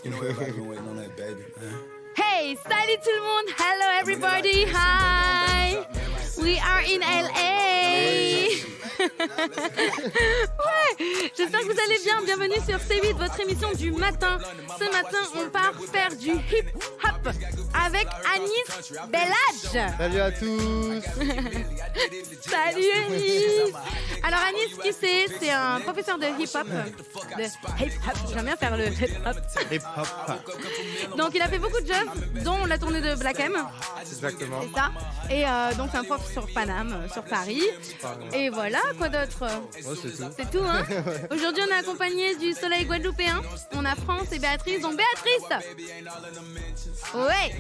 Hey, salut tout le monde. Hello everybody. Hi. We are in LA. Ouais, j'espère que vous allez bien. Bienvenue sur C8, votre émission du matin. Ce matin, on part faire du hip-hop avec Anis Bellage. Salut à tous. Salut Anis. Alors Anis, qui c'est un professeur de hip-hop. J'aime bien faire le hip-hop. Hip-hop. Donc il a fait beaucoup de jobs, dont la tournée de Black M. Exactement. C'est ça. Et donc c'est un prof sur Paname, sur Paris. Et voilà, quoi d'autre? Oh, c'est tout. C'est tout, hein. Aujourd'hui, on est accompagné du soleil guadeloupéen. On a France et Béatrice. Donc Béatrice. Ouais.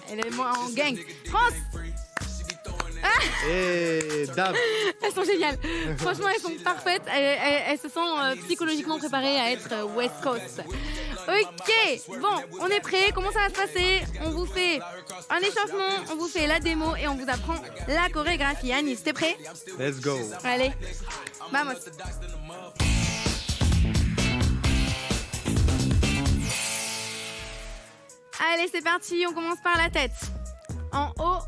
Elle est moi en gang. France. Et Dab. Elles sont géniales. Franchement, elles sont parfaites. Elles se sentent psychologiquement préparées à être West Coast. Ok, bon, on est prêts. Comment ça va se passer? On vous fait un échauffement, on vous fait la démo et on vous apprend la chorégraphie. Anis, t'es prêt? Let's go. Allez, vamos. Allez, c'est parti. On commence par la tête. En haut.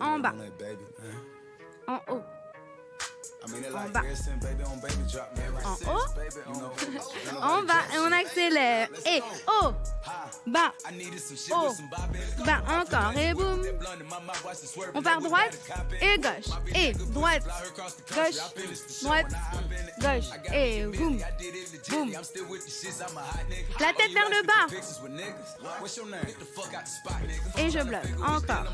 En bas. En haut. En bas. En haut. En bas. Et on accélère. Et haut. Bas. Haut. Bas. Encore. Et boum. On part droite et gauche. Et droite. Gauche. Droite. Gauche. Et boum. Boum. La tête vers le bas. Et je bloque. Encore.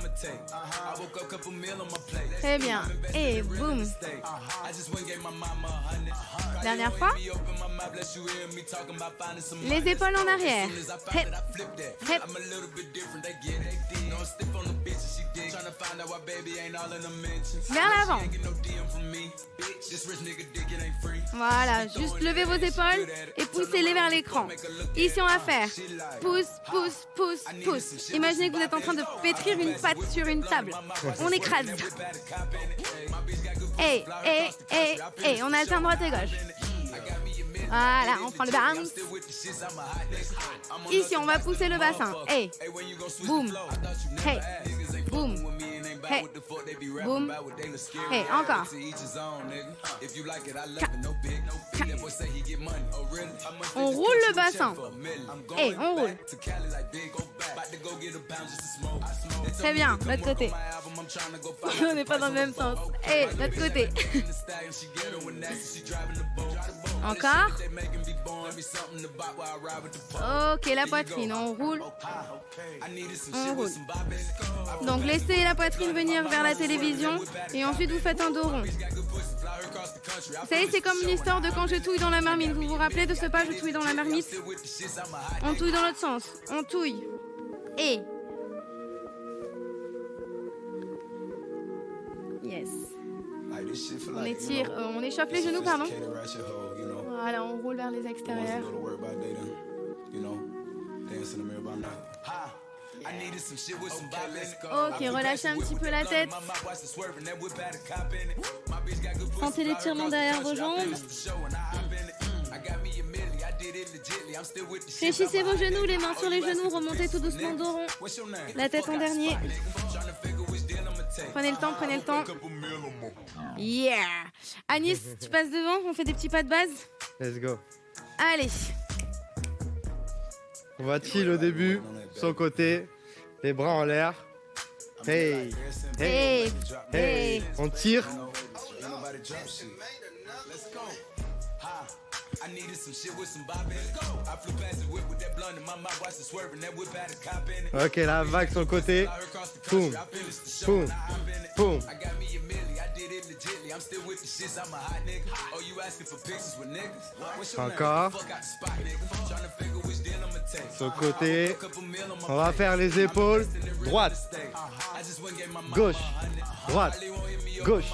Très bien. Et boum. Dernière fois. Les épaules en arrière. Hep. Hep. Vers l'avant. Voilà, juste levez vos épaules et poussez-les vers l'écran. Ici, on va faire pousse, pousse, pousse, pousse. Imaginez que vous êtes en train de pétrir une pâte sur une table. On écrase. Et, on alterne droite et gauche. Voilà, on prend le bounce. Ici, on va pousser le bassin. Hey, boum, hey, boum, hey, boum, hey, encore. On roule le bassin. Hey, on roule. Très bien, l'autre côté. On n'est pas dans le même sens. Hey, l'autre côté. Encore. Ok, la poitrine, on roule. On roule. Donc laissez la poitrine venir vers la télévision et ensuite vous faites un dos rond. Vous savez, c'est comme l'histoire de quand je touille dans la marmite. Vous vous rappelez de ce pas, je touille dans la marmite? On touille dans l'autre sens. On touille. Et... Yes. On étire, on échauffe les genoux, pardon. Voilà, on roule vers les extérieurs. Ok, relâchez un petit peu la tête. Sentez l'étirement derrière vos jambes. Fléchissez vos genoux, les mains sur les genoux, remontez tout doucement dos rond. La tête en dernier. Prenez le temps, prenez le temps. Yeah! Anis, tu passes devant, on fait des petits pas de base. Let's go. Allez. On va chill au début, son côté, les bras en l'air. Hey, hey, hey. On tire. Ok, la vague sur le côté. Boum, boum, boum. Encore. Sur le côté. On va faire les épaules. Droite. Gauche. Droite. Gauche.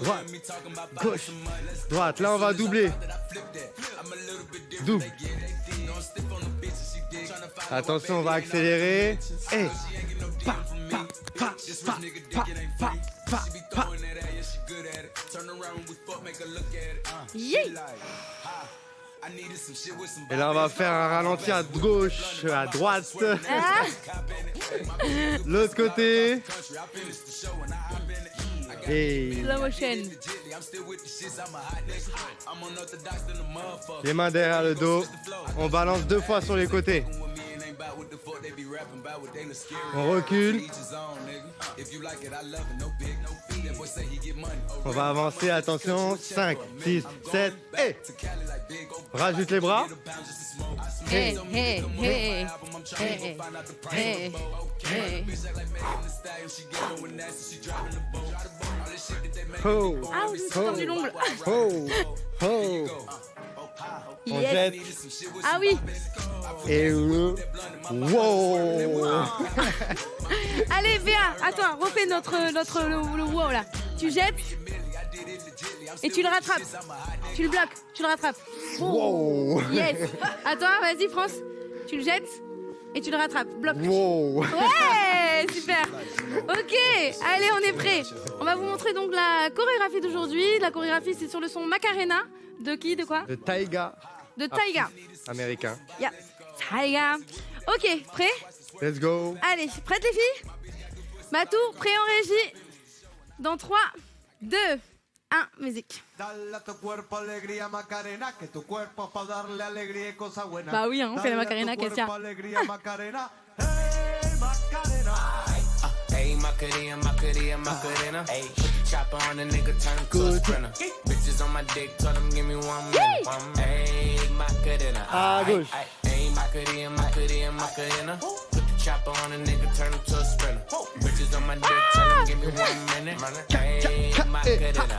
Droite. Gauche. Droite. Là, on va doubler. Double. Attention, on va accélérer. Et pa, pa, pa, pa, pa, pa, pa, pa. Yeah. Et là, on va faire un ralenti à gauche, à droite. Ah, L'autre côté. Et slow motion. les mains derrière le dos. On balance 2 fois sur les côtés. On recule. On va avancer, attention. 5, 6, 7, et rajoute les bras. Hey, hey, hey, hey, hey, hey. Oh, Ah, je me suis tordu l'ongle. oh, oh. On Yes. jette. Ah oui. Et wow. Allez, Béa, attends, refais le wow là. Tu jettes et tu le rattrapes. Tu le bloques, tu le rattrapes. Wow. Yes. Attends, vas-y, France. Tu le jettes et tu le rattrapes. Bloc. Wow. Ouais, super. Ok, allez, on est prêt. On va vous montrer donc la chorégraphie d'aujourd'hui. La chorégraphie, c'est sur le son Macarena. De qui, de quoi? De Taiga. De Taiga. Américain. Yeah. Taiga. Ok, prêt? Let's go. Allez, prêtes les filles? Matou, prêt en régie? Dans 3, 2, 1, musique. Dale a tu cuerpo alegría Macarena, que tu cuerpo pa darle alegría y cosa buena. Bah oui, hein, on fait la Dale a Macarena, tu qu'est-ce cuerpo qu'il y a? alegría Macarena. Hey Macarena. Hey, Macarena, Macarena, Macarena. Hey, put the chopper on the nigga, turn him to a sprinter. Bitches on my dick, tell them give me 1 minute. Hey, Macarena. À gauche. Hey, Macarena, Macarena, Macarena. Put the chopper on the nigga, turn him to a sprinter. Bitches on my dick, tell them give me 1 minute. Hey, Macarena.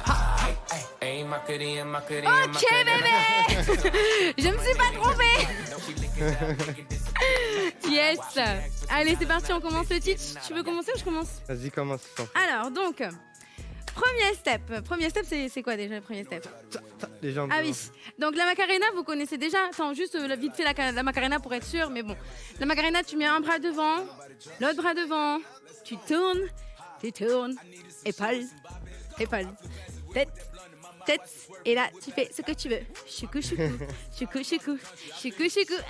Hey, Macarena, Macarena, Ok, bébé. Je me suis pas trompée. Yes. Allez, c'est parti, on commence le titre. Tu veux commencer ou je commence? Vas-y, commence. Alors, donc, premier step. Premier step, c'est quoi déjà le premier step? Les jambes. Ah oui. Donc la Macarena, vous connaissez déjà. Attends, juste vite fait la Macarena pour être sûr, mais bon. La Macarena, tu mets un bras devant, l'autre bras devant, tu tournes, épaule, épaule, tête, tête. Et là, tu fais ce que tu veux. Choukou, choukou, choukou, choukou, choukou, choukou.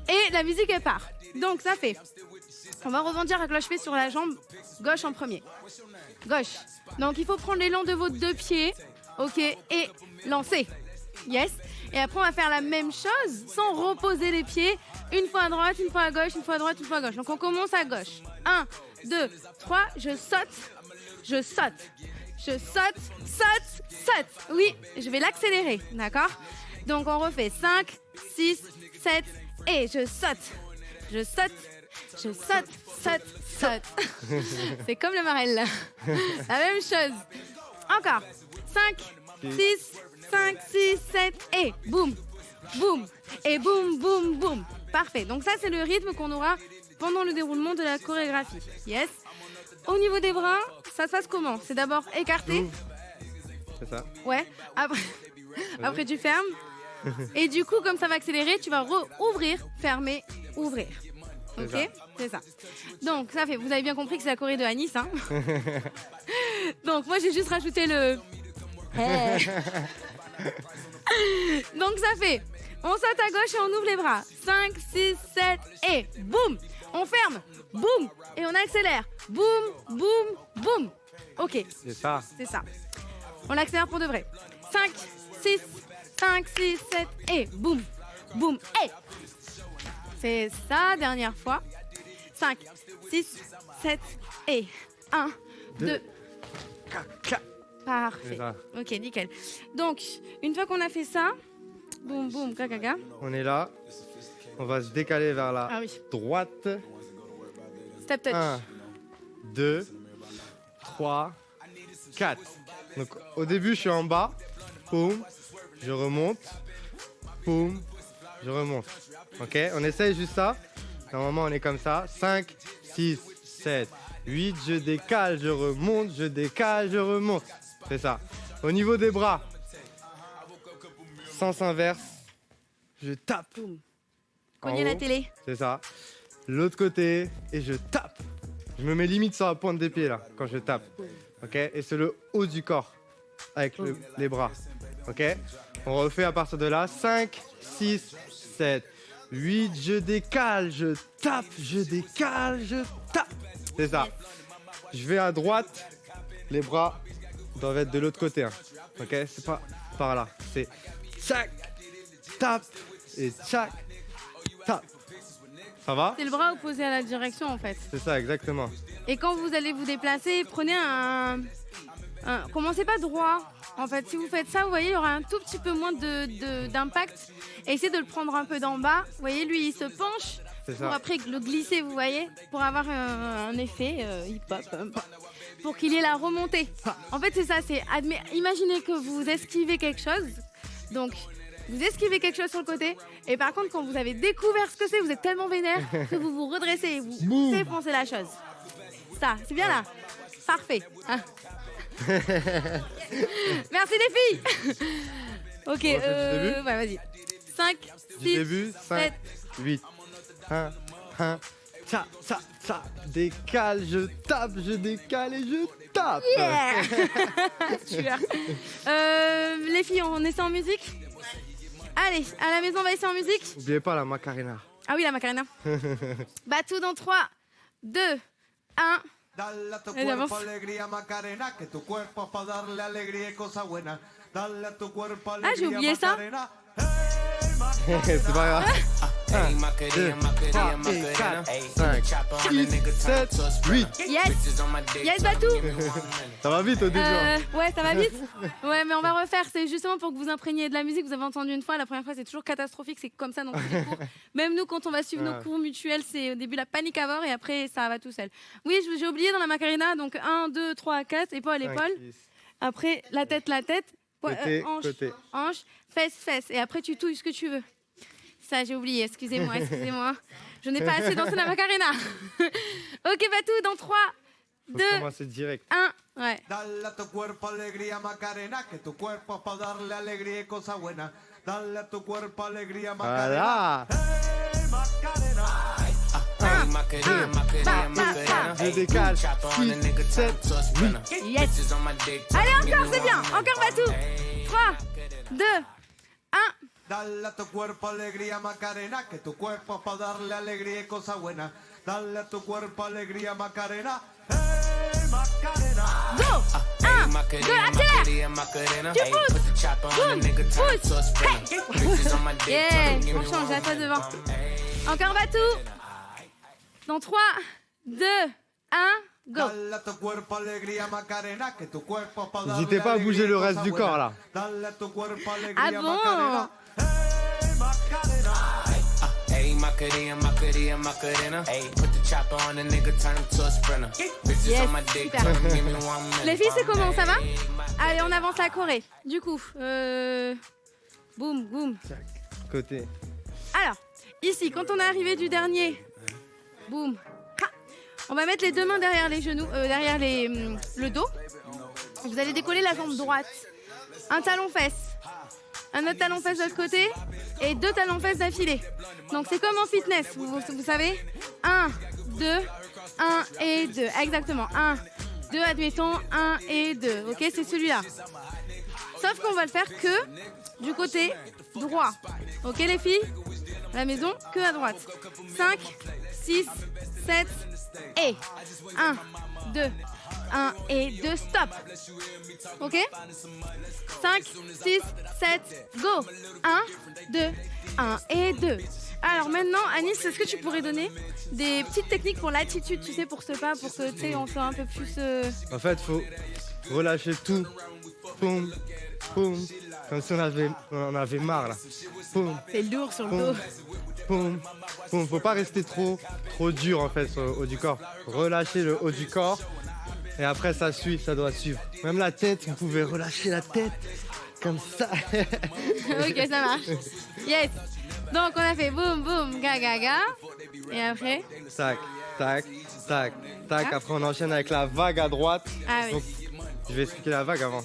Et la musique, elle part. Donc ça fait... On va rebondir à cloche-pied sur la jambe gauche en premier. Gauche. Donc il faut prendre l'élan de vos 2 pieds. Ok, et lancer. Yes. Et après, on va faire la même chose sans reposer les pieds. Une fois à droite, une fois à gauche, une fois à droite, une fois à gauche. Donc, on commence à gauche. 1, 2, 3, je saute, je saute, je saute, saute, saute. Oui, je vais l'accélérer, d'accord? Donc, on refait 5, 6, 7, et je saute, je saute, je saute, saute, saute. C'est comme le Marel, là. La même chose. Encore. 5, 6, 5, 6, 7, et boum, boum, et boum, boum, boum. Parfait. Donc ça, c'est le rythme qu'on aura pendant le déroulement de la chorégraphie. Yes. Au niveau des bras, ça se passe comment? C'est d'abord écarté. C'est ça. Ouais. Après, tu fermes. Et du coup, comme ça va accélérer, tu vas ouvrir, fermer, ouvrir. Ok, c'est ça. Donc, ça fait. Vous avez bien compris que c'est la choré de Anis, hein. Donc, moi, j'ai juste rajouté le. Donc, ça fait. On saute à gauche et on ouvre les bras. 5, 6, 7 et boum. On ferme. Boum. Et on accélère. Boum, boum, boum. Ok. C'est ça. C'est ça. On l'accélère pour de vrai. 5, 6, 5, 6, 7 et boum, boum, et. C'est ça, dernière fois. 5, 6, 7 et 1, 2. Parfait. Ok, nickel. Donc, une fois qu'on a fait ça, boum, boum, cacaca. On est là. On va se décaler vers la Ah oui. droite. Step touch. 1, 2, 3, 4. Donc au début, je suis en bas. Boum. Je remonte. Boum. Je remonte. Ok, on essaye juste ça. Normalement, on est comme ça. 5, 6, 7, 8. Je décale, je remonte. Je décale, je remonte. C'est ça. Au niveau des bras, sens inverse. Je tape. Boum. En Cogner la haut. télé. C'est ça. L'autre côté et je tape. Je me mets limite sur la pointe des pieds là quand je tape. Ok. Et c'est le haut du corps avec les bras. Ok. On refait à partir de là. 5, 6, 7, 8. Je décale, je tape, je décale, je tape. C'est ça. Je vais à droite. Les bras doivent être de l'autre côté. Hein. Ok, c'est pas par là. C'est tchac, tape et tchac, tape. Ça va? C'est le bras opposé à la direction en fait. C'est ça, exactement. Et quand vous allez vous déplacer, prenez commencez pas droit. En fait, si vous faites ça, vous voyez, il y aura un tout petit peu moins d'impact. Essayez de le prendre un peu d'en bas. Vous voyez, lui, il se penche C'est pour ça. après le glisser, vous voyez, pour avoir un effet hip-hop. Pour qu'il y ait la remontée. En fait, c'est ça. Imaginez que vous esquivez quelque chose. Donc, vous esquivez quelque chose sur le côté. Et par contre, quand vous avez découvert ce que c'est, vous êtes tellement vénère que vous vous redressez et vous défoncez la chose. Ça, c'est bien là. Parfait. Hein. Merci les filles. Ok, fait du début ouais, vas-y. 5, Du 6, début, 5, 7. 8. 1, 1. Ça, ça, ça. Décale, je tape, je décale et je tape. Yeah. Tueur. Les filles, on essaie en musique? Allez, à la maison, on va essayer en musique. N'oubliez pas la Macarena. Ah oui, la Macarena. Batou dans 3, 2, 1. Dale a tu Ahí vamos. cuerpo alegría Macarena, que tu cuerpo es para darle alegría y cosas buenas. Dale a tu cuerpo Ah, j'ai alegría oublié ça. Macarena. Hey, Macarena. C'est pas grave. Hey, 1, Macarena, 2, 3, Macarena, 4, Macarena. 5, 6, 7, 8. Yes, Batou. Ça va vite au début. hein. Ouais, ça va vite. Ouais, mais on va refaire. C'est justement pour que vous imprégniez de la musique. Vous avez entendu une fois. La première fois, c'est toujours catastrophique. C'est comme ça dans tous les cours. Même nous, quand on va suivre nos cours mutuels, c'est au début la panique à bord et après, ça va tout seul. Oui, j'ai oublié dans la Macarena. Donc 1, 2, 3, 4. Épaule, 5, épaule. 6. Après, la tête. Côté, Hanche, côté. hanche, fesse. Et après, tu touilles ce que tu veux. Ça, j'ai oublié. Excusez-moi. Je n'ai pas assez dansé la Macarena. Ok, Batou, dans 3, Faut 2, commencer direct. 1. Ouais. Dale a tu cuerpo alegría Macarena, que tu cuerpo es para darle alegría y cosas buenas. Dale a tu cuerpo alegría Macarena. Voilà. Hey, Macarena. Hey, Macarena, Macarena, Macarena. Je décale. 6, 7, 8. Yes. Allez, encore, c'est bien. Encore, Batou. 3, 2, 1. Dale a tu cuerpo alegría Macarena, que tu cuerpo es para darle alegría y cosas buenas. Dale a tu cuerpo alegría Macarena. Hey, Macarena. Go. 1, 2, accélère. Tu pousses. Boum, pousse. Hey. Yeah, on change, à toi devant. Encore, Batou. Dans 3, 2, 1, go. Dale a tu cuerpo alegría Macarena, que tu cuerpo es para darle N'hésitez pas à bouger alegría y le reste cosas du buenas. corps là. Dale a tu cuerpo Ah alegría bon? Macarena. Hey, Macarena. Hey, Macarena, Macarena, Macarena. Hey, put the chopper on the nigga, turn him to a sprinter. Bitches Yes, on my dick, super. tell him give me 1 minute. Les filles, c'est comment, ça va? Allez, on avance la choré. Du coup, boum, boum. Côté. Alors, ici, quand on est arrivé du dernier, boum, ha, on va mettre les deux mains derrière les genoux, derrière le dos. Vous allez décoller la jambe droite. Un talon-fesse, un autre talon-fesse de l'autre côté et 2 talons-fesses d'affilée. Donc c'est comme en fitness, vous savez. 1, 2, 1 et 2. Exactement. 1, 2, admettons, 1 et 2. Ok, c'est celui-là. Sauf qu'on va le faire que du côté droit. Ok les filles? À la maison, que à droite. 5, 6, 7 et 1, 2, 1 et 2, stop. Ok? 5, 6, 7, go. 1, 2, 1 et 2. Alors maintenant, Anis, est-ce que tu pourrais donner des petites techniques pour l'attitude, tu sais, pour ce pas, pour que tu sais, on soit un peu plus... En fait, faut relâcher tout. Poum, poum. Comme si on en avait marre là. Poum, C'est lourd sur le poum, dos. poum, poum. Faut pas rester trop dur en fait sur le haut du corps. Relâchez le haut du corps et après ça suit, ça doit suivre. Même la tête, vous pouvez relâcher la tête comme ça. Ok, ça marche. Yes. Donc on a fait boum, boum, ga, ga, ga. Et après... Tac, tac, tac, tac. Après on enchaîne avec la vague à droite. Ah oui. Donc, je vais expliquer la vague avant.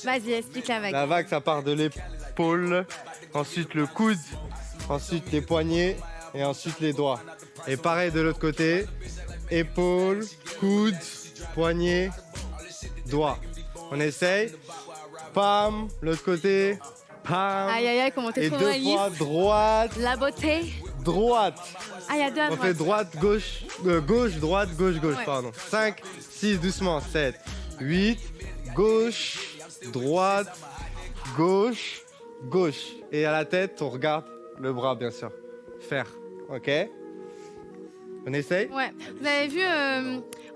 Vas-y, explique la vague. La vague, ça part de l'épaule, ensuite le coude, ensuite les poignets et ensuite les doigts. Et pareil de l'autre côté, épaule, coude, poignet, doigts. On essaye. Pam, l'autre côté, pam. Aïe, aïe, aïe, comment t'es Et trop 2 naïf. fois droite, La beauté. droite. Ah, il y a 2 à On droite. fait droite, gauche, gauche, droite, gauche, gauche, Ouais. pardon. 5, 6, doucement, 7, 8, gauche, droite, gauche, gauche. Et à la tête, on regarde le bras, bien sûr. Faire, ok? On essaye? Ouais, vous avez vu,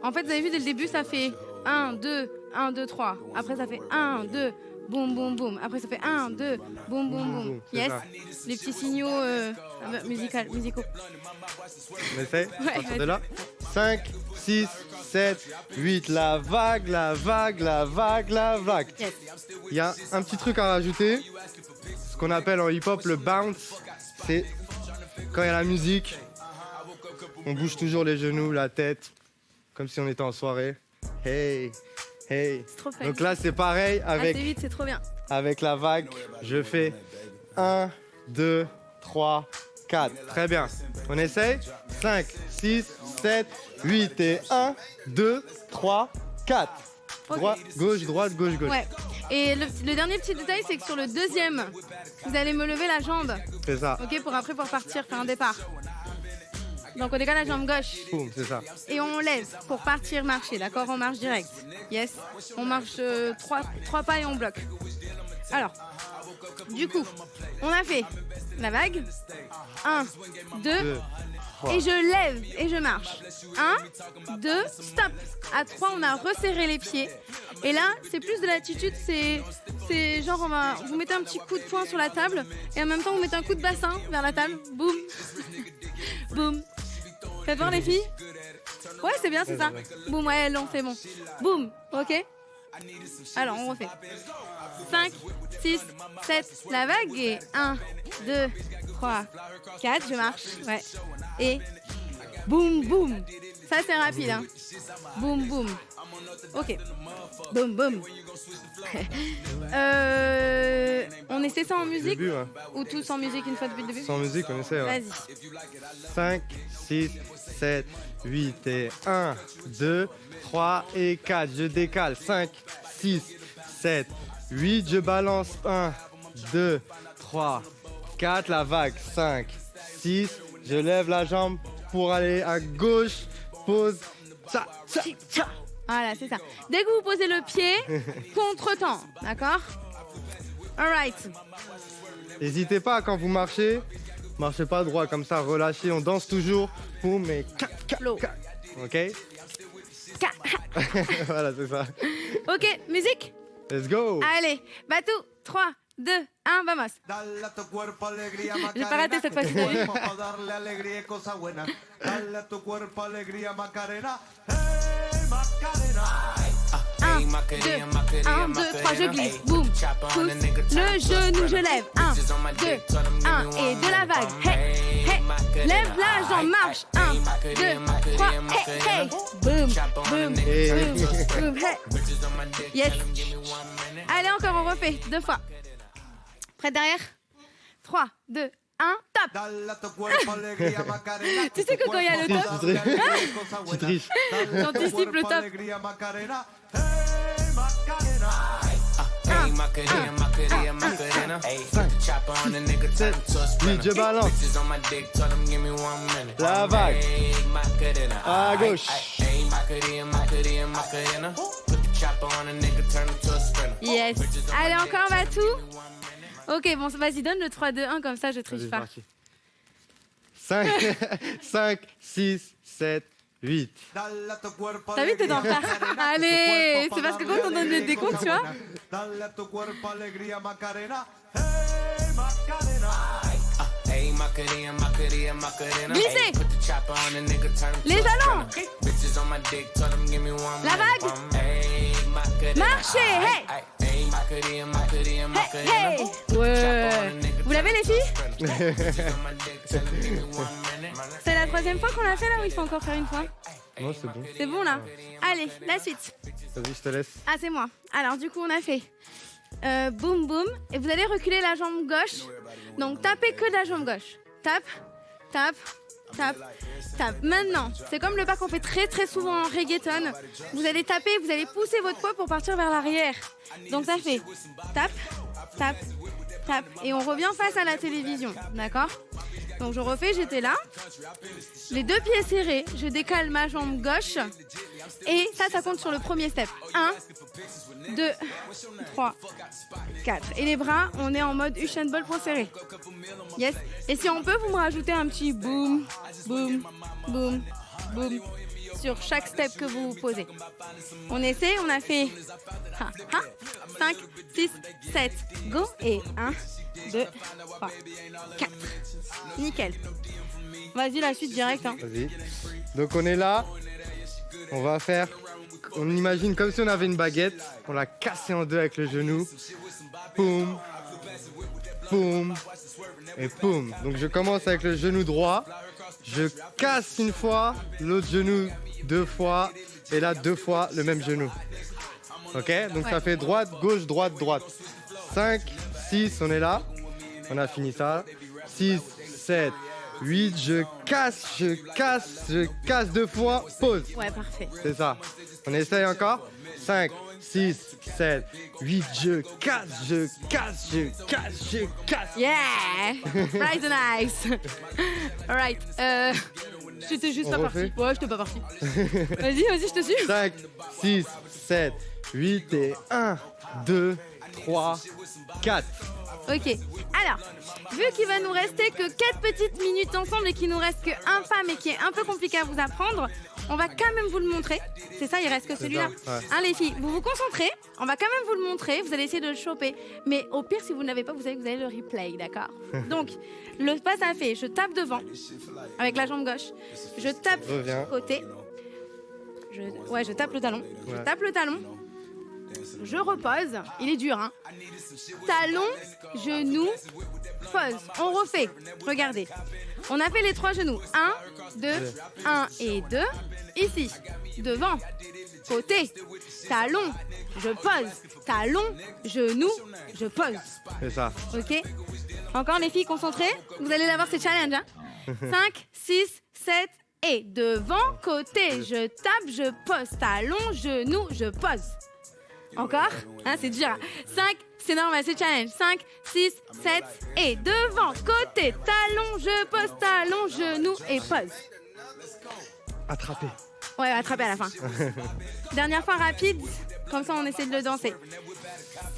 en fait, vous avez vu dès le début, ça fait 1, 2, 1, 2, 3. Après, ça fait 1, 2, boum, boum, boum. Après, ça fait 1, 2, boum, boum, boum. C'est Yes, ça. les petits signaux musicaux. On essaye? Ouais, À partir de vas-y. là. 5, 6, 7, 8. La vague, la vague, la vague, la vague. Yes. Il y a un petit truc à rajouter. Ce qu'on appelle en hip-hop le bounce. C'est quand il y a la musique, on bouge toujours les genoux, la tête, comme si on était en soirée. Hey, hey. C'est trop fun. Donc là, c'est pareil Assez avec, vite, c'est trop bien. avec la vague. Je fais 1, 2, 3, 4. Très bien. On essaye? 5, 6, 7, 8 et 1, 2, 3, 4. Ok. Droite, gauche, droite, gauche, gauche. Ouais. Et le dernier petit détail, c'est que sur le deuxième, vous allez me lever la jambe, C'est ça. ok, pour après pouvoir partir, faire un départ. Donc on décale la jambe gauche Boum, c'est ça. et on lève pour partir marcher, d'accord? On marche direct. Yes. On marche 3 pas et on bloque. Alors, du coup, on a fait la vague. 1, 2, 2, 3. et je lève et je marche. 1, 2, stop. À 3, on a resserré les pieds. Et là, c'est plus de l'attitude, c'est genre, vous mettez un petit coup de poing sur la table et en même temps, vous mettez un coup de bassin vers la table. Boum. Boum. Faites voir les filles? Ouais, c'est bien, c'est ça. Boum, ouais, long, c'est bon. Boum, ok? Alors, on refait. 5, 6, 7, la vague et 1, 2, 3, 4, je marche. Ouais. Et boum, boum. Ça, c'est rapide, hein. Boum, boum. Ok. Boum, boum. On essaie ça en musique Début, ouais. ou tout sans musique une fois depuis le début? Sans musique, on essaie. Ouais. Vas-y. 5, 6, 7, 8 et 1, 2, 3 et 4. Je décale. 5, 6, 7, 8. Je balance. 1, 2, 3, 4. La vague. 5, 6. Je lève la jambe pour aller à gauche. Pose. Tcha, tcha, tcha. Voilà, c'est ça. Dès que vous posez le pied, contre-temps, d'accord? Alright. N'hésitez pas quand vous marchez. Marchez pas droit comme ça. Relâchez. On danse toujours. Boum et 4, Flow. 4. Ok? Voilà, c'est ça. Ok, musique? Let's go. Allez, Batou, 3, 2, 1, vamos. Dale a tu cuerpo alegría, J'ai pas raté Macarena, cette que tu fois-ci. cuerpo pa' darle alegría y cosas buenas. Dale a tu cuerpo alegría, Macarena. Hey, Macarena. 1, 2, 1, 2, 3, je glisse. Boum. Pousse le genou, je lève. 1, 2, 1 et de la vague. Hey, hey. Lève la jambe, marche. 1, 2, 3, hey, hey. Boum, boum, Hey. boum, boum, hey. Yes. Allez, encore, on refait 2 fois. Prêt derrière? 3, 2, 1, top. Dale a tu cuerpo alegría, Macarena. Tu sais que quand il y a le top, Tu triches. j'anticipe le top. Alegría, Macarena. Hey, Macarena. Hey, Macarena, Macarena, Macarena. Hey, put the chopper on the nigga, turn him to a sprinter. Je balance. Bitches on my dick, tell them give me 1 minute. La vague. Hey, Macarena. À gauche. Hey, Macarena, Macarena, Macarena. Put the chopper on a nigga, turn him to a sprinter. Yes. Allez, encore, Batou. Ok, bon, vas-y, donne le 3, 2, 1, comme ça, je triche pas. 5, 5, 6, 7, 8. Dale a tu cuerpo T'as vu, t'es dans le alegría, retard. Macarena, que tu Allez, cuerpo c'est pa' parce que darle quand on donne le alegría y décompte, cosas tu vois. buenas. Dale a tu cuerpo alegría, Macarena. Hey, Macarena. Hey, Macarena, Macarena, Macarena. Glissez. Hey, put the chopper on a nigga, turn him Les to a talons. sprinter. Bitches on my dick, tell them give me 1 minute. La vague. Hey, Macarena. Marchez, hey. Hey, Macarena, Macarena, Macarena. Hey, hey. Ouais. Vous l'avez, les filles? C'est la 3e fois qu'on l'a fait là ou il faut encore faire une fois? Non, c'est bon. C'est bon là? Allez, la suite. Vas-y, je te laisse. Ah, c'est moi. Alors, du coup, on a fait boum boum. Et vous allez reculer la jambe gauche. Donc, tapez que de la jambe gauche. Tape, tape, tape, tape. Maintenant, c'est comme le pas qu'on fait très très souvent en reggaeton. Vous allez taper, vous allez pousser votre poids pour partir vers l'arrière. Donc, ça fait tape, tape, Tap. Et on revient face à la télévision, d'accord? Donc je refais, j'étais là. Les deux pieds serrés, je décale ma jambe gauche. Et ça compte sur le premier step. 1, 2, 3, 4. Et les bras, on est en mode Usain Bolt point serré. Yes. Et si on peut, vous me rajoutez un petit boum, boum, boum, boum sur chaque step que vous posez. On essaie, on a fait 5, 6, 7, go. Et 1, 2, 3, 4. Nickel. Vas-y, la suite direct. Hein. Vas-y. Donc on est là. On va faire, on imagine comme si on avait une baguette. On l'a cassée en deux avec le genou. Boum, boum et boum. Donc je commence avec le genou droit. Je casse une fois, l'autre genou 2 fois. Et là 2 fois le même genou. Ok? Donc ça fait droite, gauche, droite, droite. 5, 6, on est là. On a fini ça. 6, 7, 8, je casse 2 fois, pause. Ouais, parfait. C'est ça. On essaye encore. 5, 6, 7, 8, je casse. Yeah! Right and nice. Alright. J'étais juste pas parti. Ouais, j'étais pas parti. Vas-y, je te suis. 5, 6, 7, 8 et 1, 2, 3, 4. Ok. Alors, vu qu'il va nous rester que 4 petites minutes ensemble et qu'il nous reste qu'un pas mais qui est un peu compliqué à vous apprendre, on va quand même vous le montrer. C'est ça, il reste que celui-là. Ouais. Hein, les filles, vous vous concentrez. On va quand même vous le montrer. Vous allez essayer de le choper. Mais au pire, si vous ne l'avez pas, vous savez que vous avez le replay, d'accord? Donc, le pas, ça fait, je tape devant avec la jambe gauche. Je tape côté. Je tape le talon. Ouais. Je tape le talon. Je repose. Il est dur, hein. Talon, genou, pause. On refait. Regardez. On a fait les 3 genoux. 1, 2, 1 et 2. Ici. Devant. Côté. Talon. Je pose. Talon, genou, je pose. C'est ça. Ok? Encore les filles concentrées. Vous allez l'avoir, c'est challenge. Hein? 5, 6, 7 et devant, côté. Je tape, je pose. Talon, genou, je pose. Encore? Hein, c'est dur. 5, c'est normal, c'est challenge. 5, 6, 7 et devant, côté, talon, je pose, talon, genou et pose. Attraper. Ouais, attraper à la fin. Dernière fois rapide, comme ça on essaie de le danser.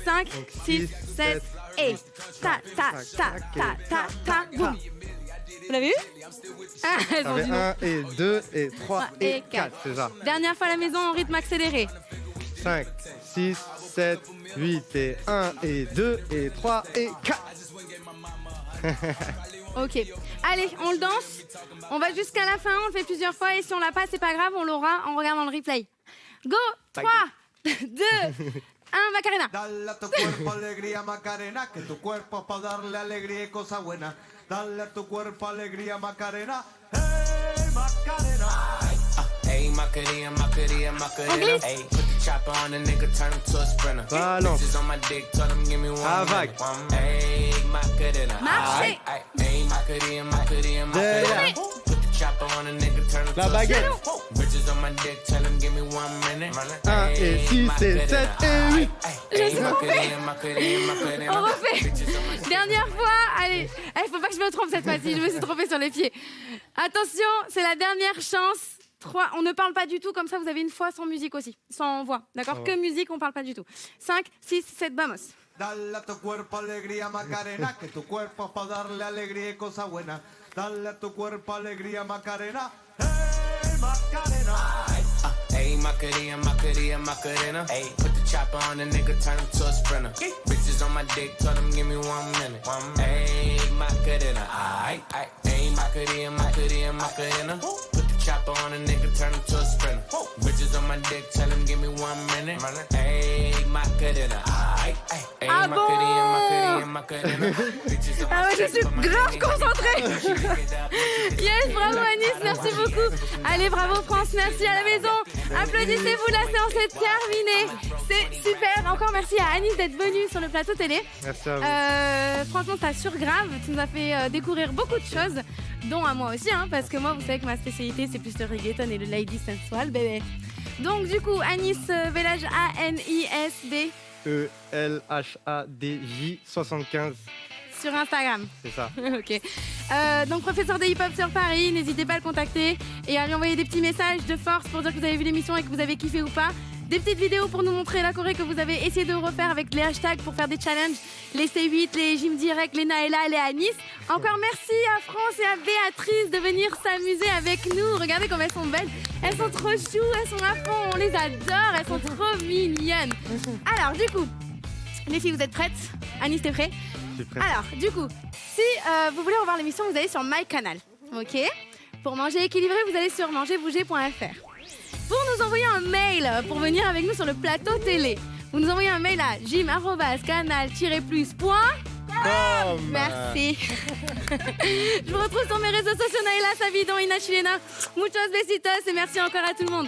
5, 6, 7 et ta, boum. Vous l'avez vu? Ah, elles Ça ont fait dit non. 1 et 2 et 3 et 4. C'est ça. Dernière fois à la maison en rythme accéléré. 5, 6, 7, 8 et 1 et 2 et 3 et 4. Ok. Allez, on le danse. On va jusqu'à la fin, on le fait plusieurs fois et si on l'a pas, c'est pas grave, on l'aura en regardant le replay. Go! 3, 2, 1, Macarena. Dale a tu cuerpo alegría Macarena, que tu cuerpo es para darle alegría y cosas buenas. Dale a tu cuerpo alegría Macarena. Hey Macarena. Hey, Macarena, Macarena, Macarena. Hey, put the chopper on the nigga, turn him to a sprinter. Balance. Bitches on my dick, tell him give me one. Avec. Hey, Macarena. Marchez. Hey, Macarena, Macarena, Macarena. Put the chopper on the nigga, turn him to La a baguette. sprinter. Bitches on my dick, tell him give me 1 minute. 1 et 6 et 7 et 8. Hey, Macarena, Macarena, Macarena. On refait. Dernière fois. Allez, il faut pas que je me trompe cette fois-ci. Je me suis trompée sur les pieds. Attention, c'est la dernière chance. 3, on ne parle pas du tout, comme ça vous avez une fois sans musique aussi, sans voix, d'accord? Que musique, on parle pas du tout. 5, 6, 7, vamos. Dale a tu cuerpo alegría Macarena, que tu cuerpo es para darle alegría y cosas buenas. Dale a tu cuerpo alegría Macarena. Hey Macarena. Hey, Macarena, Macarena, Macarena. Hey, put the chopper on the nigga, turn him to a sprinter. Bitches on my dick, tell him give me 1 minute. Hey, Macarena. Hey, Macarena, Macarena, Macarena. Put the chopper on a nigga, turn him to a sprinter. Bitches on my dick, tell him give me 1 minute. Hey, Macarena. Hey, Ah Macarena, bon? Macarena, Macarena. Ah ouais, je suis grave concentrée. Yes, bravo Anis, merci beaucoup. Allez, bravo France, merci à la maison. Applaudissez-vous, la séance est terminée. C'est super. Encore merci à Anis d'être venue sur le plateau télé. Merci à vous. Franchement, t'as surgrave. Tu nous as fait découvrir beaucoup de choses, dont à moi aussi, hein, parce que moi, vous savez que ma spécialité, c'est plus le reggaeton et le lady sensual, bébé. Donc, du coup, Anis Velaj, ANISD. PRELHADJ75. Sur Instagram. C'est ça. Ok. Donc professeur de hip-hop sur Paris, n'hésitez pas à le contacter et à lui envoyer des petits messages de force pour dire que vous avez vu l'émission et que vous avez kiffé ou pas. Des petites vidéos pour nous montrer la choré que vous avez essayé de refaire avec les hashtags pour faire des challenges, les C8, les Gym Direct, les Naëla, les Anis. Encore merci à France et à Béatrice de venir s'amuser avec nous. Regardez comme elles sont belles. Elles sont trop chou, elles sont à fond, on les adore, elles sont trop mignonnes. Alors du coup, les filles, vous êtes prêtes? Anis, t'es prêt? Je suis prêt. Alors, du coup, si vous voulez revoir l'émission, vous allez sur MyCanal, ok? Pour manger équilibré, vous allez sur mangerbouger.fr. Pour nous envoyer un mail, pour venir avec nous sur le plateau télé, vous nous envoyez un mail à gym@canal-plus.com. Merci. Je vous retrouve sur mes réseaux sociaux, Naëla Savidon, Ina Chilena. Muchos besitos et merci encore à tout le monde.